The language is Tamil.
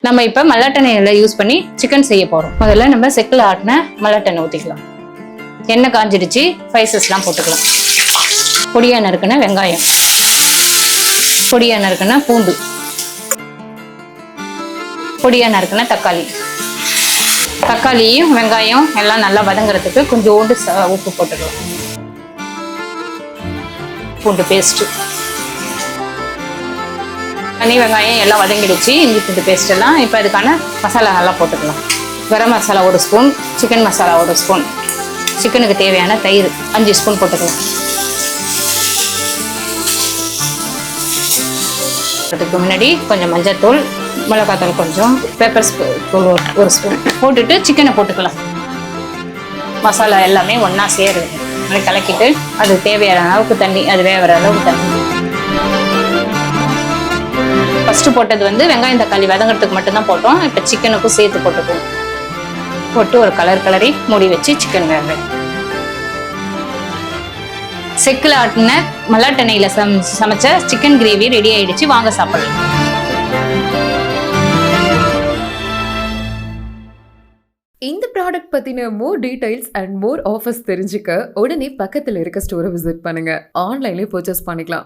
நம்ம இப்போ மல்லாட்டெண்ணெயில் யூஸ் பண்ணி சிக்கன் செய்ய போகிறோம். முதல்ல நம்ம செக்கில் ஆட்டின மல்லாட்டெண்ணெய் ஊற்றிக்கலாம். எண்ணெய் காஞ்சிடுச்சு, ஸ்பைசஸ்லாம் போட்டுக்கலாம். பொடியாக நறுக்குன வெங்காயம், பொடியாக நறுக்குன பூண்டு, பொடியாக நறுக்குன தக்காளி. தக்காளியும் வெங்காயம் எல்லாம் நல்லா வதங்குறதுக்கு கொஞ்சோண்டு உப்பு போட்டுக்கலாம். பூண்டு பேஸ்ட்டு, தனி வெங்காயம் எல்லாம் வதங்கிடுச்சு. இஞ்சி பூண்டு பேஸ்ட் எல்லாம். இப்போ அதுக்கான மசாலாலாம் போட்டுக்கலாம். Garam masala 1 spoon, chicken masala 1 spoon, சிக்கனுக்கு தேவையான தயிர் 5 ஸ்பூன் போட்டுக்கலாம். அதுக்கு முன்னாடி கொஞ்சம் மஞ்சள்தூள், மிளகாத்தூள் கொஞ்சம், பெப்பர் தூள் 1 ஸ்பூன் போட்டுட்டு சிக்கனை போட்டுக்கலாம். மசாலா எல்லாமே ஒன்றா சேருது. அப்படி கலக்கிட்டு அது தேவையான அளவுக்கு தண்ணி, அது வேகிற அளவுக்கு தண்ணி. ஃபஸ்ட்டு போட்டது வெங்காயம் தக்காளி வதங்கிறதுக்கு மட்டும்தான் போட்டோம். இப்போ சிக்கனுக்கும் சேர்த்து போட்டுக்குவோம். போட்டு ஒரு கலரி மூடி வச்சு சிக்கன் வேக. செக்கில் ஆட்டின மல்லாட்டெண்ணெயில் சமைச்ச சிக்கன் கிரேவி ரெடி ஆயிடுச்சு. வாங்க சாப்பிடலாம். இந்த ப்ராடக்ட் பத்தின மோர் டீடைல்ஸ் அண்ட் மோர் ஆஃபர்ஸ் தெரிஞ்சுக்க உடனே பக்கத்தில் இருக்க ஸ்டோரை விசிட் பண்ணுங்க. ஆன்லைன்லேயே பர்ச்சேஸ் பண்ணிக்கலாம்.